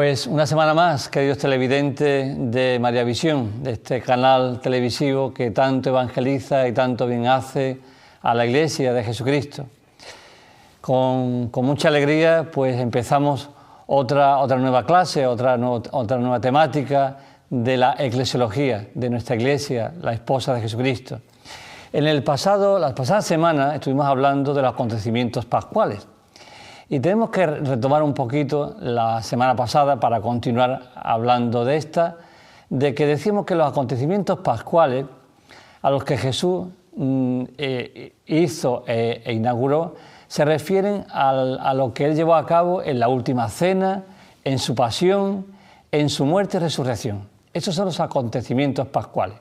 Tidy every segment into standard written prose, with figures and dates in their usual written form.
Pues una semana más, queridos televidentes de María Visión, de este canal televisivo que tanto evangeliza y tanto bien hace a la Iglesia de Jesucristo. Con mucha alegría pues empezamos otra nueva clase, otra nueva temática de la eclesiología de nuestra Iglesia, la esposa de Jesucristo. La pasada semana estuvimos hablando de los acontecimientos pascuales. Y tenemos que retomar un poquito la semana pasada para continuar hablando de que decimos que los acontecimientos pascuales a los que Jesús hizo e inauguró se refieren a lo que Él llevó a cabo en la última cena, en su pasión, en su muerte y resurrección. Esos son los acontecimientos pascuales.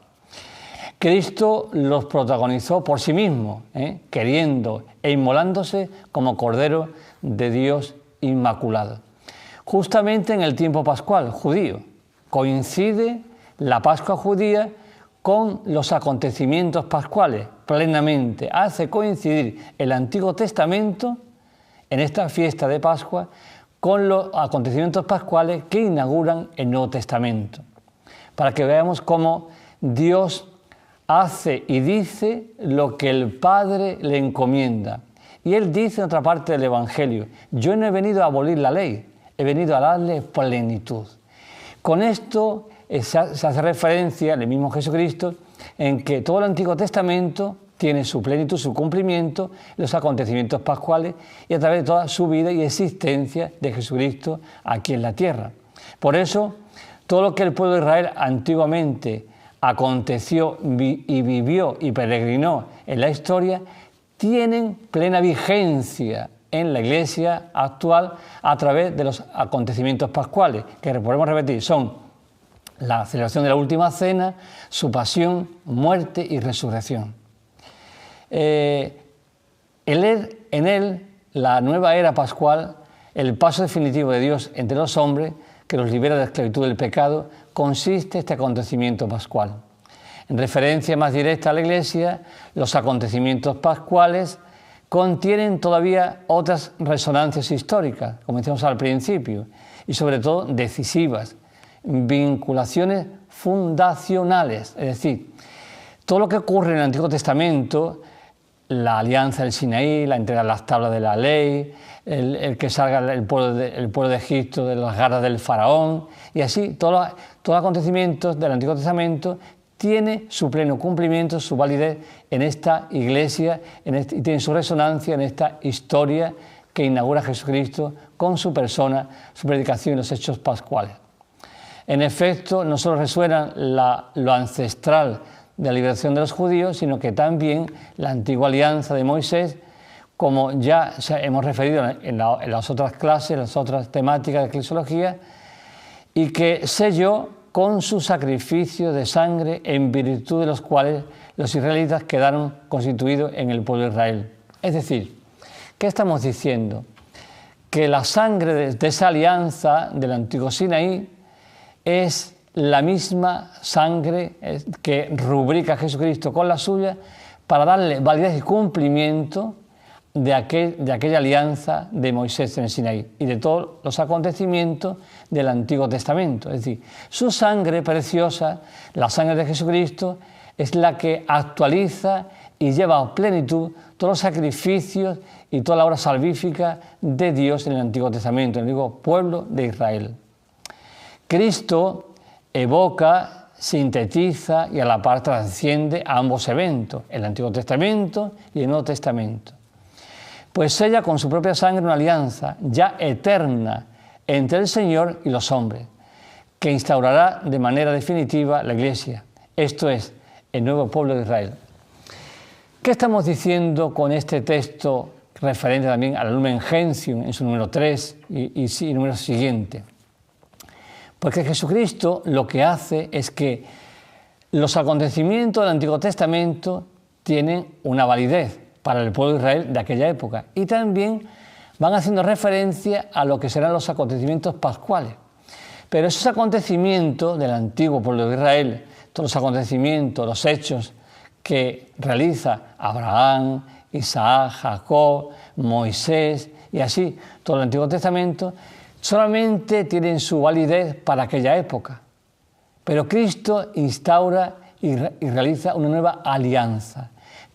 Cristo los protagonizó por sí mismo, queriendo e inmolándose como Cordero de Dios inmaculado. Justamente en el tiempo pascual judío coincide la Pascua judía con los acontecimientos pascuales plenamente. Hace coincidir el Antiguo Testamento en esta fiesta de Pascua con los acontecimientos pascuales que inauguran el Nuevo Testamento, para que veamos cómo Dios hace y dice lo que el Padre le encomienda. Y Él dice en otra parte del Evangelio: yo no he venido a abolir la ley, he venido a darle plenitud. Con esto se hace referencia al mismo Jesucristo en que todo el Antiguo Testamento tiene su plenitud, su cumplimiento en los acontecimientos pascuales y a través de toda su vida y existencia de Jesucristo aquí en la tierra. Por eso, todo lo que el pueblo de Israel antiguamente aconteció y vivió y peregrinó en la historia, tienen plena vigencia en la Iglesia actual a través de los acontecimientos pascuales, que podemos repetir, son la celebración de la última cena, su pasión, muerte y resurrección. En él, la nueva era pascual, el paso definitivo de Dios entre los hombres, que los libera de la esclavitud del pecado, consiste este acontecimiento pascual. En referencia más directa a la Iglesia, los acontecimientos pascuales contienen todavía otras resonancias históricas, como decíamos al principio, y sobre todo decisivas, vinculaciones fundacionales, es decir, todo lo que ocurre en el Antiguo Testamento, la alianza del Sinaí, la entrega de las tablas de la ley, el que salga el pueblo de Egipto de las garras del faraón, y así todos los acontecimientos del Antiguo Testamento tiene su pleno cumplimiento, su validez en esta Iglesia y tiene su resonancia en esta historia que inaugura Jesucristo con su persona, su predicación y los hechos pascuales. En efecto, no solo resuena lo ancestral de la liberación de los judíos, sino que también la antigua alianza de Moisés, como ya hemos referido en las otras clases, en las otras temáticas de eclesiología, y que selló con su sacrificio de sangre, en virtud de los cuales los israelitas quedaron constituidos en el pueblo de Israel. Es decir, ¿qué estamos diciendo? Que la sangre de esa alianza del antiguo Sinaí es la misma sangre que rubrica Jesucristo con la suya para darle validez y cumplimiento de aquella alianza de Moisés en el Sinaí y de todos los acontecimientos del Antiguo Testamento. Es decir, su sangre preciosa, la sangre de Jesucristo, es la que actualiza y lleva a plenitud todos los sacrificios y toda la obra salvífica de Dios en el Antiguo Testamento, en el antiguo pueblo de Israel. Cristo evoca, sintetiza y a la par trasciende a ambos eventos, el Antiguo Testamento y el Nuevo Testamento. Pues sella con su propia sangre una alianza ya eterna entre el Señor y los hombres, que instaurará de manera definitiva la Iglesia, esto es, el nuevo pueblo de Israel. ¿Qué estamos diciendo con este texto referente también al Lumen Gentium en su número 3 y número siguiente? Porque Jesucristo lo que hace es que los acontecimientos del Antiguo Testamento tienen una validez para el pueblo de Israel de aquella época y también van haciendo referencia a lo que serán los acontecimientos pascuales. Pero esos acontecimientos del antiguo pueblo de Israel, todos los acontecimientos, los hechos que realiza Abraham, Isaac, Jacob, Moisés y así todo el Antiguo Testamento, solamente tienen su validez para aquella época, pero Cristo instaura y realiza una nueva alianza,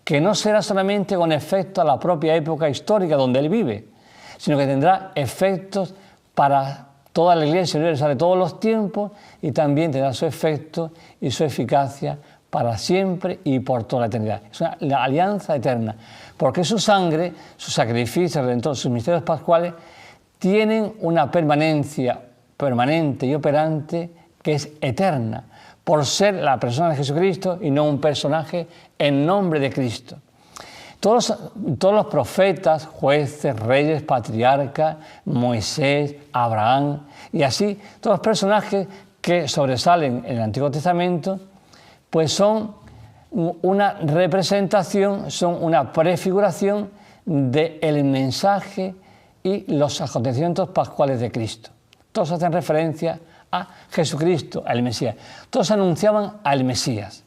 que no será solamente con efecto a la propia época histórica donde Él vive, sino que tendrá efectos para toda la Iglesia universal de todos los tiempos y también tendrá su efecto y su eficacia para siempre y por toda la eternidad. Es una alianza eterna, porque su sangre, su sacrificio redentor, sus misterios pascuales tienen una permanencia permanente y operante que es eterna, por ser la persona de Jesucristo y no un personaje en nombre de Cristo. Todos los profetas, jueces, reyes, patriarcas, Moisés, Abraham y así, todos los personajes que sobresalen en el Antiguo Testamento, pues son una representación, son una prefiguración del mensaje y los acontecimientos pascuales de Cristo. Todos hacen referencia a Jesucristo, al Mesías. Todos anunciaban al Mesías.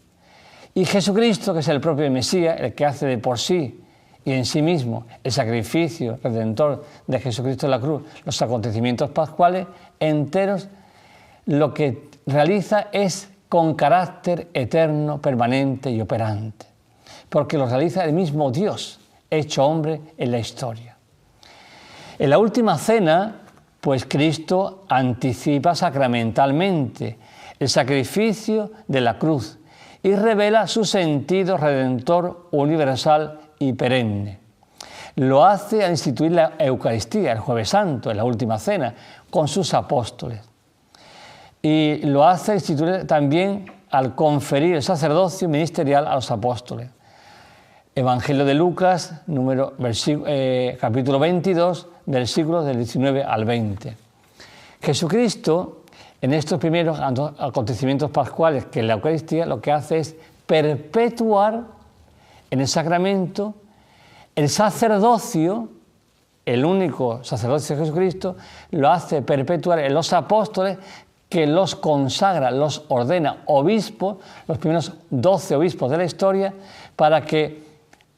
Y Jesucristo, que es el propio Mesías, el que hace de por sí y en sí mismo el sacrificio redentor de Jesucristo en la cruz, los acontecimientos pascuales enteros, lo que realiza es con carácter eterno, permanente y operante, porque lo realiza el mismo Dios, hecho hombre en la historia. En la última cena, pues Cristo anticipa sacramentalmente el sacrificio de la cruz y revela su sentido redentor universal y perenne. Lo hace al instituir la Eucaristía, el Jueves Santo, en la última cena, con sus apóstoles. Y lo hace instituir también al conferir el sacerdocio ministerial a los apóstoles. Evangelio de Lucas, capítulo 22, versículos del 19 al 20. Jesucristo, en estos primeros acontecimientos pascuales, que es la Eucaristía, lo que hace es perpetuar en el sacramento el sacerdocio, el único sacerdocio de Jesucristo, lo hace perpetuar en los apóstoles, que los consagra, los ordena obispos, los primeros 12 obispos de la historia, para que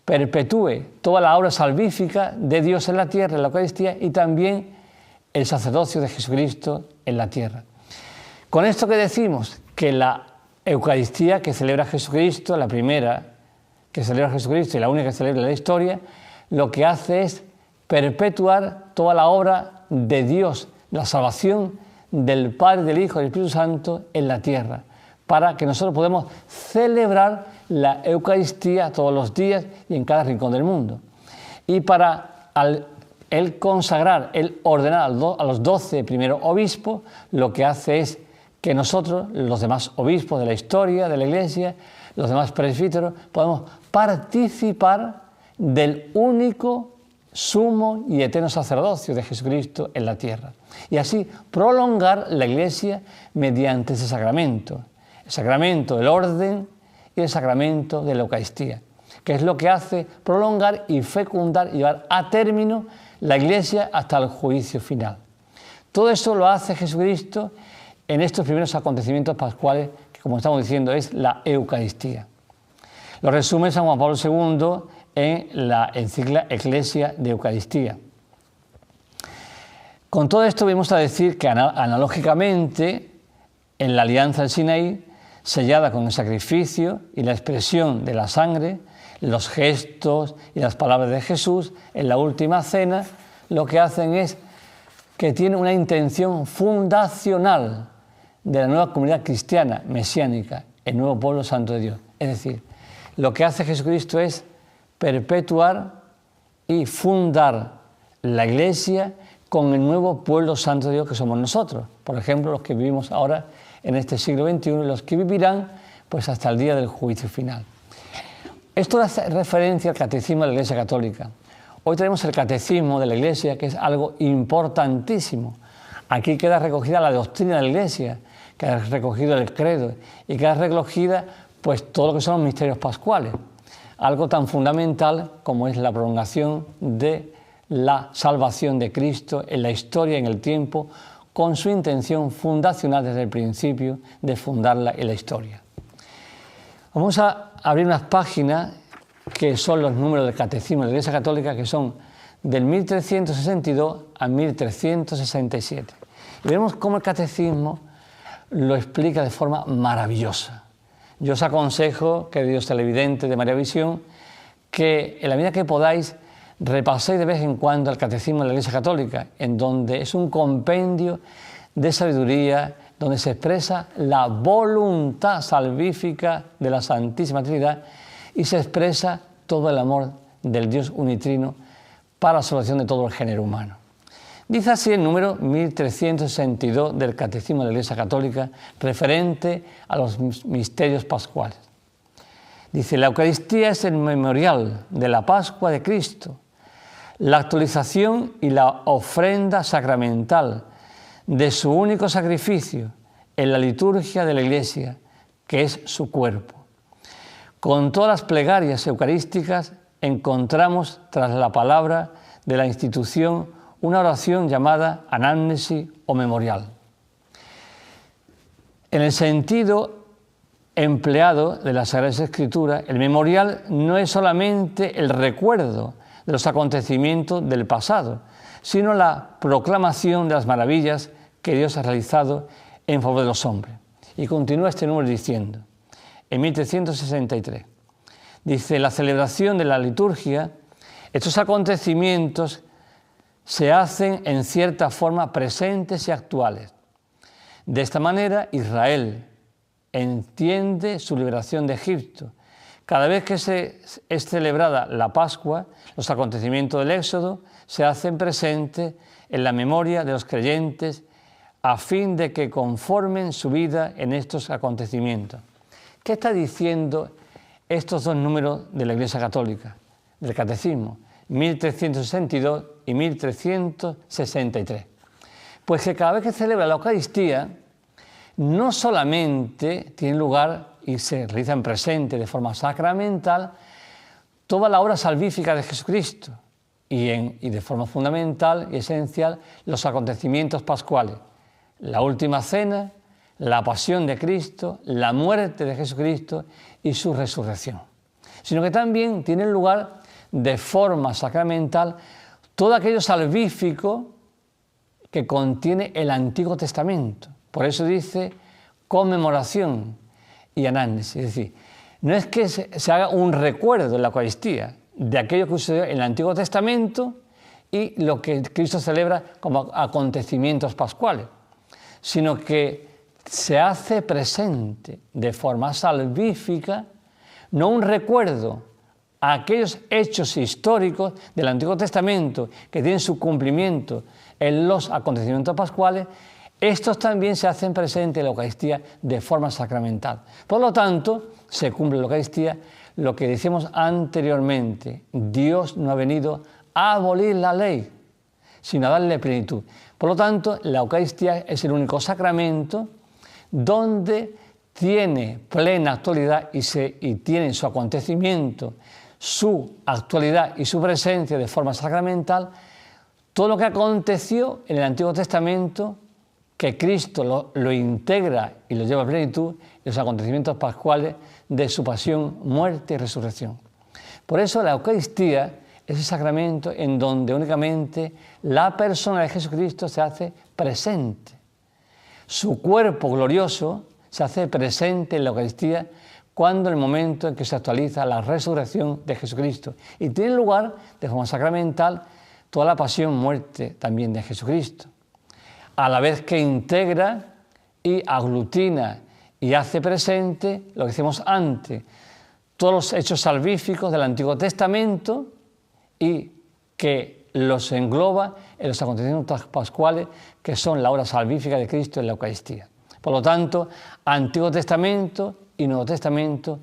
perpetúe toda la obra salvífica de Dios en la tierra, en la Eucaristía, y también el sacerdocio de Jesucristo en la tierra. Con esto que decimos, que la Eucaristía que celebra Jesucristo, la primera que celebra Jesucristo y la única que celebra en la historia, lo que hace es perpetuar toda la obra de Dios, la salvación del Padre, del Hijo y del Espíritu Santo en la tierra, para que nosotros podamos celebrar la Eucaristía todos los días y en cada rincón del mundo. Y para el consagrar, el ordenar a los 12 primeros obispos, lo que hace es que nosotros, los demás obispos de la historia, de la Iglesia, los demás presbíteros, podemos participar del único sumo y eterno sacerdocio de Jesucristo en la tierra. Y así prolongar la Iglesia mediante ese sacramento. El sacramento del orden y el sacramento de la Eucaristía, que es lo que hace prolongar y fecundar y llevar a término la Iglesia hasta el juicio final. Todo eso lo hace Jesucristo en estos primeros acontecimientos pascuales, que como estamos diciendo es la Eucaristía. Lo resume San Juan Pablo II en la encíclica Ecclesia de Eucaristía. Con todo esto vamos a decir que analógicamente en la alianza del Sinaí, sellada con el sacrificio y la expresión de la sangre, los gestos y las palabras de Jesús, en la última cena, lo que hacen es que tiene una intención fundacional de la nueva comunidad cristiana, mesiánica, el nuevo pueblo santo de Dios. Es decir, lo que hace Jesucristo es perpetuar y fundar la Iglesia con el nuevo pueblo santo de Dios que somos nosotros. Por ejemplo, los que vivimos ahora en este siglo XXI y los que vivirán pues hasta el día del juicio final. Esto hace referencia al catecismo de la Iglesia Católica. Hoy tenemos el catecismo de la Iglesia, que es algo importantísimo. Aquí queda recogida la doctrina de la Iglesia, queda recogido el credo y queda recogida pues todo lo que son los misterios pascuales. Algo tan fundamental como es la prolongación de la salvación de Cristo en la historia, en el tiempo, con su intención fundacional desde el principio de fundarla en la historia. Vamos a abrir unas páginas que son los números del Catecismo de la Iglesia Católica, que son del 1362 a 1367. Y vemos cómo el catecismo lo explica de forma maravillosa. Yo os aconsejo, queridos televidentes de María Visión, que en la medida que podáis repaséis de vez en cuando el catecismo de la Iglesia Católica, en donde es un compendio de sabiduría, donde se expresa la voluntad salvífica de la Santísima Trinidad y se expresa todo el amor del Dios unitrino para la salvación de todo el género humano. Dice así el número 1362 del Catecismo de la Iglesia Católica, referente a los misterios pascuales. Dice: la Eucaristía es el memorial de la Pascua de Cristo, la actualización y la ofrenda sacramental de su único sacrificio en la liturgia de la Iglesia, que es su cuerpo. Con todas las plegarias eucarísticas encontramos tras la palabra de la institución una oración llamada anámnesis o memorial. En el sentido empleado de la Sagrada Escritura, el memorial no es solamente el recuerdo de los acontecimientos del pasado, sino la proclamación de las maravillas que Dios ha realizado en favor de los hombres. Y continúa este número diciendo, en 1363, dice: la celebración de la liturgia, estos acontecimientos se hacen en cierta forma presentes y actuales. De esta manera, Israel entiende su liberación de Egipto. Cada vez que es celebrada la Pascua, los acontecimientos del Éxodo se hacen presentes en la memoria de los creyentes a fin de que conformen su vida en estos acontecimientos. ¿Qué está diciendo estos dos números de la Iglesia Católica, del Catecismo, 1362 y 1363? Pues que cada vez que celebra la Eucaristía, no solamente tiene lugar y se realiza en presente de forma sacramental toda la obra salvífica de Jesucristo y de forma fundamental y esencial los acontecimientos pascuales, la última cena, la pasión de Cristo, la muerte de Jesucristo y su resurrección, sino que también tiene lugar de forma sacramental todo aquello salvífico que contiene el Antiguo Testamento. Por eso dice conmemoración y anámnesis. Es decir, no es que se haga un recuerdo en la Eucaristía de aquello que sucedió en el Antiguo Testamento y lo que Cristo celebra como acontecimientos pascuales, sino que se hace presente de forma salvífica, no un recuerdo a aquellos hechos históricos del Antiguo Testamento que tienen su cumplimiento en los acontecimientos pascuales. Estos también se hacen presentes en la Eucaristía de forma sacramental. Por lo tanto, se cumple en la Eucaristía lo que decíamos anteriormente: Dios no ha venido a abolir la ley, sino a darle plenitud. Por lo tanto, la Eucaristía es el único sacramento donde tiene plena actualidad y tiene su acontecimiento, su actualidad y su presencia de forma sacramental todo lo que aconteció en el Antiguo Testamento, que Cristo lo integra y lo lleva a plenitud en los acontecimientos pascuales de su pasión, muerte y resurrección. Por eso la Eucaristía es el sacramento en donde únicamente la persona de Jesucristo se hace presente. Su cuerpo glorioso se hace presente en la Eucaristía cuando en el momento en que se actualiza la resurrección de Jesucristo. Y tiene lugar de forma sacramental toda la pasión, muerte también de Jesucristo, a la vez que integra y aglutina y hace presente lo que decíamos antes, todos los hechos salvíficos del Antiguo Testamento y que los engloba en los acontecimientos pascuales que son la obra salvífica de Cristo en la Eucaristía. Por lo tanto, Antiguo Testamento y Nuevo Testamento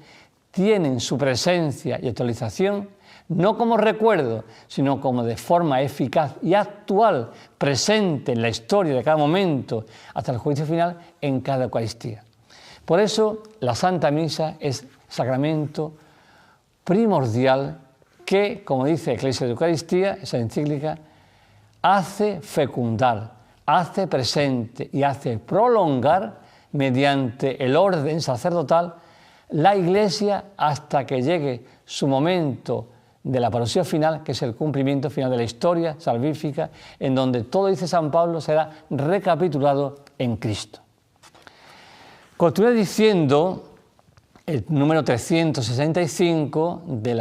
tienen su presencia y actualización no como recuerdo, sino como de forma eficaz y actual, presente en la historia de cada momento hasta el juicio final en cada Eucaristía. Por eso la Santa Misa es sacramento primordial que, como dice Ecclesia de Eucaristía, esa encíclica, hace fecundar, hace presente y hace prolongar mediante el orden sacerdotal la Iglesia hasta que llegue su momento de la parucía final, que es el cumplimiento final de la historia salvífica, en donde todo, dice San Pablo, será recapitulado en Cristo. Continúa diciendo el número 365 del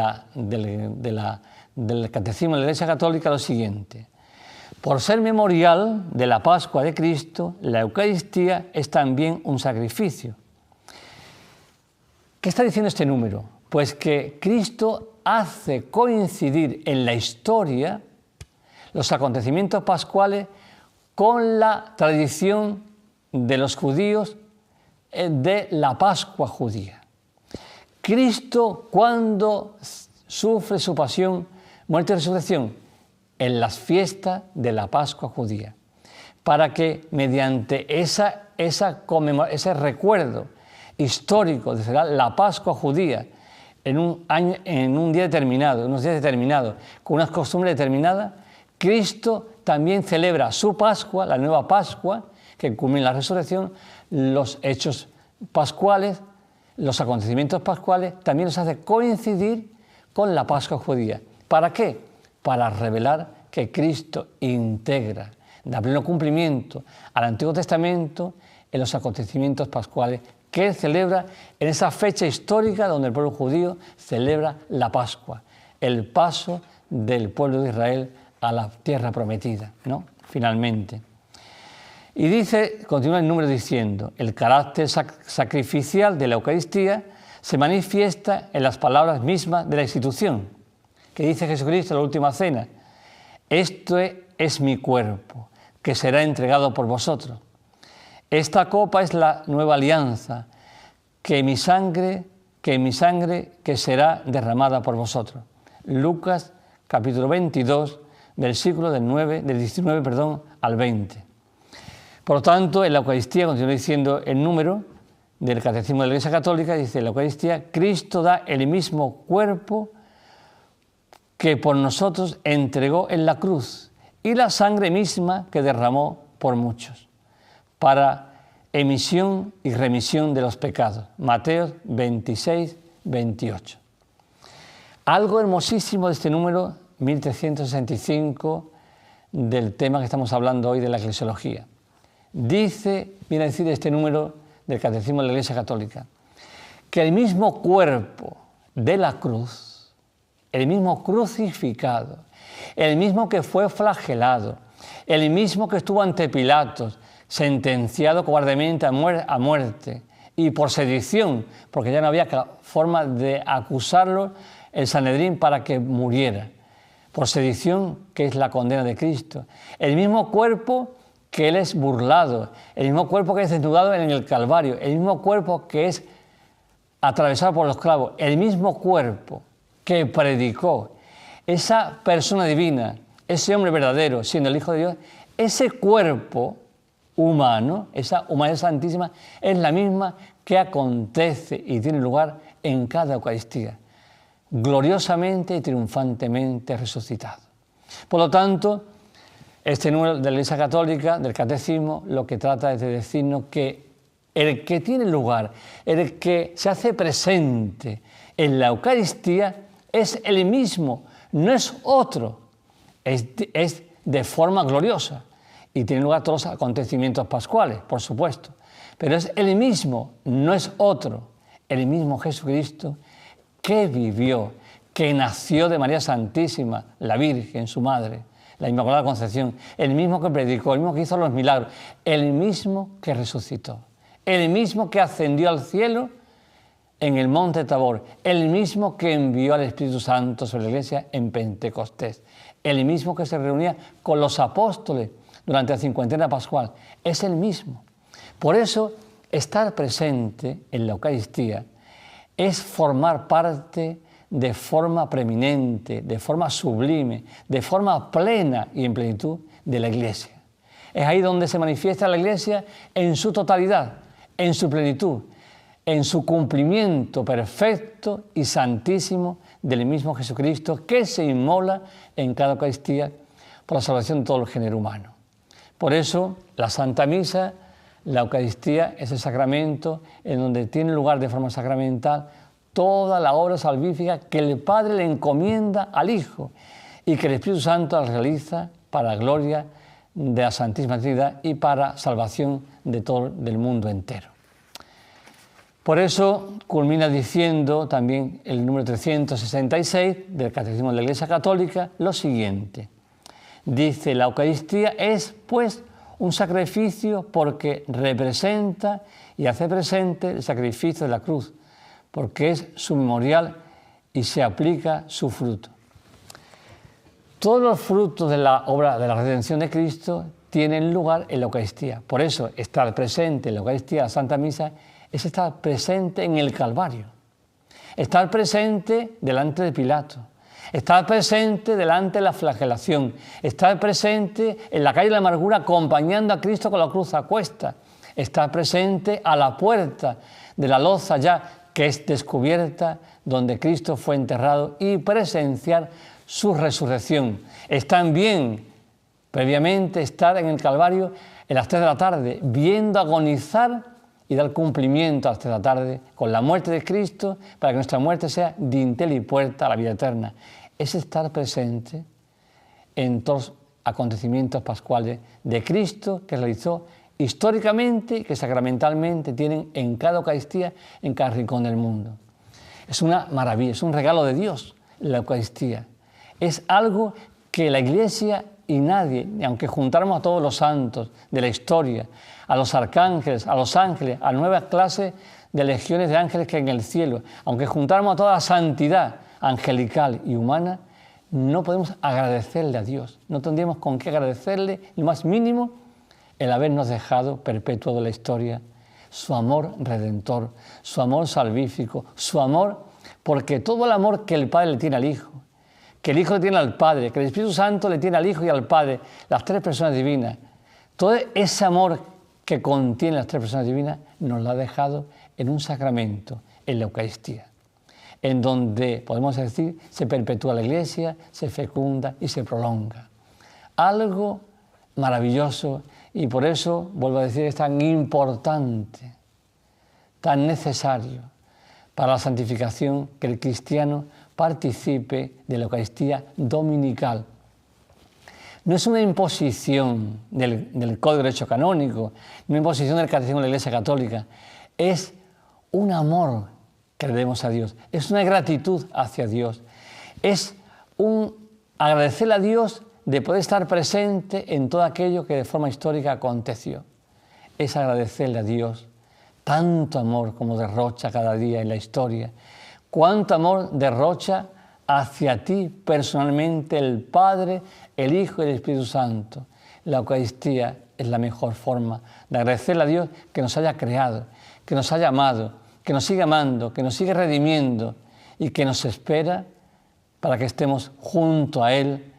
Catecismo de la Iglesia Católica lo siguiente: por ser memorial de la Pascua de Cristo, la Eucaristía es también un sacrificio. ¿Qué está diciendo este número? Pues que Cristo hace coincidir en la historia los acontecimientos pascuales con la tradición de los judíos de la Pascua judía. Cristo, cuando sufre su pasión, muerte y resurrección, en las fiestas de la Pascua judía, para que mediante ese recuerdo histórico de la Pascua judía, en un día determinado, unos días determinados, con unas costumbres determinadas, Cristo también celebra su Pascua, la nueva Pascua, que culmina la resurrección, los hechos pascuales, los acontecimientos pascuales, también los hace coincidir con la Pascua judía. ¿Para qué? Para revelar que Cristo integra, da pleno cumplimiento al Antiguo Testamento en los acontecimientos pascuales que él celebra en esa fecha histórica donde el pueblo judío celebra la Pascua, el paso del pueblo de Israel a la tierra prometida, ¿no? Finalmente. Y dice, continúa el número diciendo, el carácter sacrificial de la Eucaristía se manifiesta en las palabras mismas de la institución, que dice Jesucristo en la última cena: esto es mi cuerpo, que será entregado por vosotros. Esta copa es la nueva alianza, que mi sangre que será derramada por vosotros. Lucas capítulo 22, versículos del 19 al 20. Por lo tanto, en la Eucaristía, continúa diciendo el número del Catecismo de la Iglesia Católica, dice: en la Eucaristía Cristo da el mismo cuerpo que por nosotros entregó en la cruz y la sangre misma que derramó por muchos, para emisión y remisión de los pecados. Mateo 26, 28. Algo hermosísimo de este número 1365 del tema que estamos hablando hoy de la eclesiología. Viene a decir este número del Catecismo de la Iglesia Católica, que el mismo cuerpo de la cruz, el mismo crucificado, el mismo que fue flagelado, el mismo que estuvo ante Pilatos, sentenciado cobardemente a muerte y por sedición, porque ya no había forma de acusarlo el Sanedrín para que muriera, por sedición, que es la condena de Cristo. El mismo cuerpo que él es burlado, el mismo cuerpo que es desnudado en el Calvario, el mismo cuerpo que es atravesado por los clavos, el mismo cuerpo que predicó, esa persona divina, ese hombre verdadero, siendo el Hijo de Dios, ese cuerpo humano, esa humanidad santísima, es la misma que acontece y tiene lugar en cada Eucaristía, gloriosamente y triunfantemente resucitado. Por lo tanto, este número de la Iglesia Católica, del Catecismo, lo que trata es de decirnos que el que tiene lugar, el que se hace presente en la Eucaristía es el mismo, no es otro, es de forma gloriosa y tiene lugar todos los acontecimientos pascuales, por supuesto, pero es el mismo, no es otro, el mismo Jesucristo que vivió, que nació de María Santísima, la Virgen, su madre, la Inmaculada Concepción, el mismo que predicó, el mismo que hizo los milagros, el mismo que resucitó, el mismo que ascendió al cielo en el monte Tabor, el mismo que envió al Espíritu Santo sobre la Iglesia en Pentecostés, el mismo que se reunía con los apóstoles durante la cincuentena pascual, es el mismo. Por eso, estar presente en la Eucaristía es formar parte de forma preeminente, de forma sublime, de forma plena y en plenitud de la Iglesia. Es ahí donde se manifiesta la Iglesia en su totalidad, en su plenitud, en su cumplimiento perfecto y santísimo del mismo Jesucristo que se inmola en cada Eucaristía por la salvación de todo el género humano. Por eso, la Santa Misa, la Eucaristía, es el sacramento en donde tiene lugar de forma sacramental toda la obra salvífica que el Padre le encomienda al Hijo y que el Espíritu Santo la realiza para la gloria de la Santísima Trinidad y para salvación del mundo entero. Por eso culmina diciendo también el número 366 del Catecismo de la Iglesia Católica lo siguiente. Dice, la Eucaristía es, pues, un sacrificio porque representa y hace presente el sacrificio de la cruz, porque es su memorial y se aplica su fruto. Todos los frutos de la obra de la redención de Cristo tienen lugar en la Eucaristía. Por eso, estar presente en la Eucaristía, la Santa Misa, es estar presente en el Calvario, estar presente delante de Pilato, estar presente delante de la flagelación, estar presente en la calle de la amargura acompañando a Cristo con la cruz a cuesta, estar presente a la puerta de la loza ya que es descubierta donde Cristo fue enterrado y presenciar su resurrección. Es también, previamente, estar en el Calvario en las 3 de la tarde, viendo agonizar y dar cumplimiento a las 3 de la tarde con la muerte de Cristo para que nuestra muerte sea dintel y puerta a la vida eterna. Es estar presente en todos los acontecimientos pascuales de Cristo que realizó históricamente y que sacramentalmente tienen en cada Eucaristía, en cada rincón del mundo. Es una maravilla, es un regalo de Dios la Eucaristía. Es algo que la Iglesia y nadie, aunque juntáramos a todos los santos de la historia, a los arcángeles, a los ángeles, a nuevas clases de legiones de ángeles que hay en el cielo, aunque juntáramos a toda la santidad angelical y humana, no podemos agradecerle a Dios. No tendríamos con qué agradecerle lo más mínimo el habernos dejado perpetuado la historia, su amor redentor, su amor salvífico, su amor, porque todo el amor que el Padre le tiene al Hijo, que el Hijo le tiene al Padre, que el Espíritu Santo le tiene al Hijo y al Padre, las 3 personas divinas, todo ese amor que contiene las 3 personas divinas nos lo ha dejado en un sacramento, en la Eucaristía, en donde, podemos decir, se perpetúa la Iglesia, se fecunda y se prolonga. Algo maravilloso y por eso, vuelvo a decir, es tan importante, tan necesario para la santificación que el cristiano participe de la Eucaristía dominical. No es una imposición del Código de Derecho Canónico, una imposición del Catecismo de la Iglesia Católica, es un amor que le demos a Dios, es una gratitud hacia Dios, es un agradecerle a Dios de poder estar presente en todo aquello que de forma histórica aconteció. Es agradecerle a Dios tanto amor como derrocha cada día en la historia, cuánto amor derrocha hacia ti personalmente el Padre, el Hijo y el Espíritu Santo. La Eucaristía es la mejor forma de agradecerle a Dios que nos haya creado, que nos haya amado, que nos sigue amando, que nos sigue redimiendo y que nos espera para que estemos junto a Él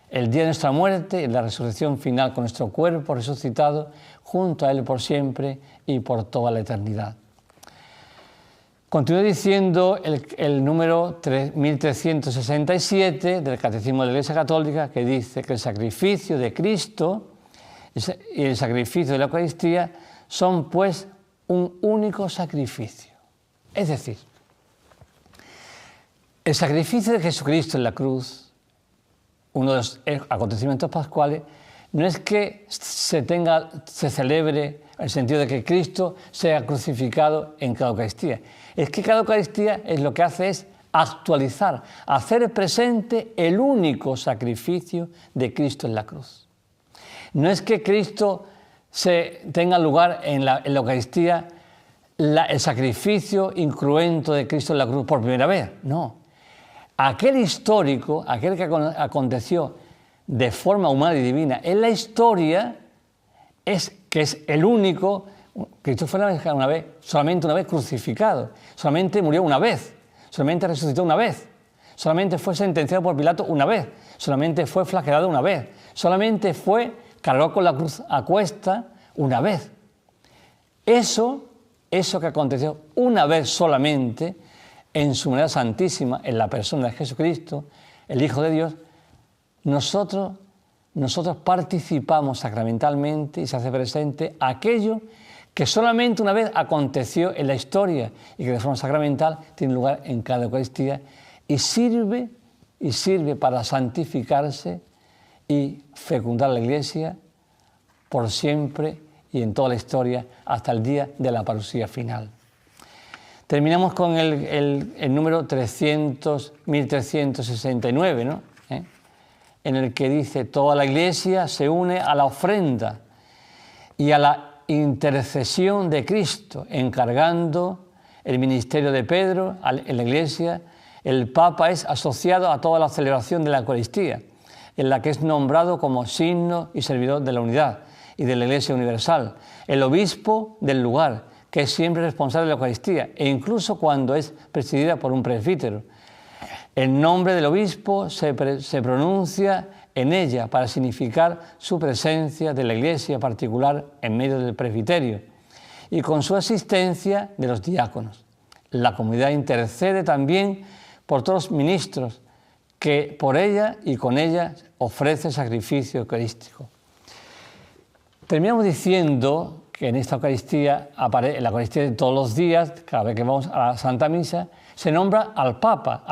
el día de nuestra muerte y la resurrección final con nuestro cuerpo resucitado junto a Él por siempre y por toda la eternidad. Continúa diciendo el número 1367 del Catecismo de la Iglesia Católica, que dice que el sacrificio de Cristo y el sacrificio de la Eucaristía son pues un único sacrificio. Es decir, el sacrificio de Jesucristo en la cruz, uno de los acontecimientos pascuales, no es que se celebre en el sentido de que Cristo sea crucificado en cada Eucaristía. Es que cada Eucaristía lo que hace es actualizar, hacer presente el único sacrificio de Cristo en la cruz. No es que Cristo tenga lugar en la Eucaristía el sacrificio incruento de Cristo en la cruz por primera vez, no. Aquel histórico, aquel que aconteció de forma humana y divina en la historia, es el único. Cristo fue solamente una vez crucificado, solamente murió una vez, solamente resucitó una vez, solamente fue sentenciado por Pilato una vez, solamente fue flagelado una vez, solamente cargó con la cruz a cuesta una vez. Eso que aconteció una vez solamente, en su humanidad santísima, en la persona de Jesucristo, el Hijo de Dios, nosotros participamos sacramentalmente y se hace presente aquello que solamente una vez aconteció en la historia y que de forma sacramental tiene lugar en cada Eucaristía y sirve para santificarse y fecundar la Iglesia por siempre y en toda la historia hasta el día de la parusía final. Terminamos con el número 1369, ¿no? En el que dice: toda la Iglesia se une a la ofrenda y a la intercesión de Cristo, encargando el ministerio de Pedro en la Iglesia. El Papa es asociado a toda la celebración de la Eucaristía, en la que es nombrado como signo y servidor de la unidad y de la Iglesia universal. El obispo del lugar, que es siempre responsable de la Eucaristía, e incluso cuando es presidida por un presbítero. El nombre del obispo se pronuncia en ella para significar su presencia de la Iglesia particular en medio del presbiterio y con su asistencia de los diáconos. La comunidad intercede también por todos los ministros que por ella y con ella ofrece sacrificio eucarístico. Terminamos diciendo que en esta Eucaristía, en la Eucaristía de todos los días, cada vez que vamos a la Santa Misa, se nombra al Papa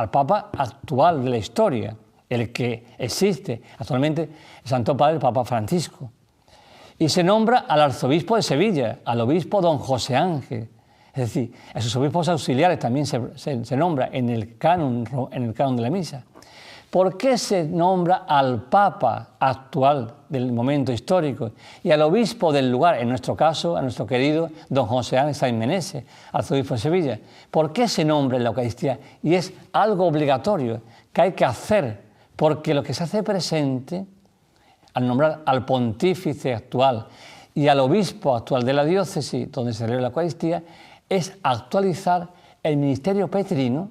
actual de la historia, el que existe actualmente, el Santo Padre, el Papa Francisco. Y se nombra al arzobispo de Sevilla, al obispo don José Ángel. Es decir, a sus obispos auxiliares también se nombra en el canon de la misa. ¿Por qué se nombra al Papa actual del momento histórico y al obispo del lugar, en nuestro caso, a nuestro querido don José Ángel Sáenz Meneses, arzobispo de Sevilla? ¿Por qué se nombra en la Eucaristía? Y es algo obligatorio que hay que hacer, porque lo que se hace presente, al nombrar al pontífice actual y al obispo actual de la diócesis donde se celebra la Eucaristía, es actualizar el ministerio petrino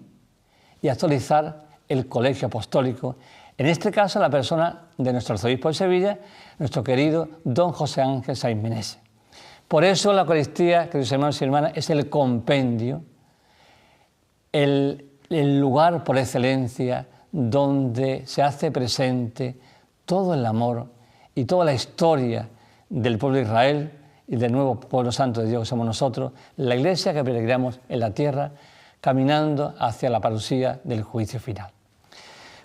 y actualizar el colegio apostólico, en este caso la persona de nuestro arzobispo de Sevilla, nuestro querido don José Ángel Sáenz Meneses. Por eso la Eucaristía, queridos hermanos y hermanas, es el compendio, el lugar por excelencia donde se hace presente todo el amor y toda la historia del pueblo de Israel y del nuevo pueblo santo de Dios que somos nosotros, la Iglesia que peregrinamos en la tierra, caminando hacia la parusía del juicio final.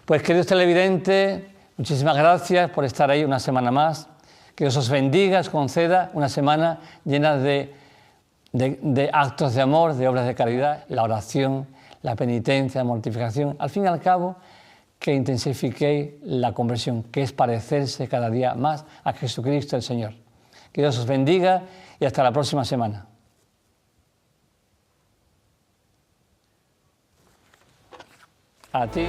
Pues, queridos televidentes, muchísimas gracias por estar ahí una semana más. Que Dios os bendiga, os conceda una semana llena de actos de amor, de obras de caridad, la oración, la penitencia, la mortificación. Al fin y al cabo, que intensifiquéis la conversión, que es parecerse cada día más a Jesucristo el Señor. Que Dios os bendiga y hasta la próxima semana. A ti.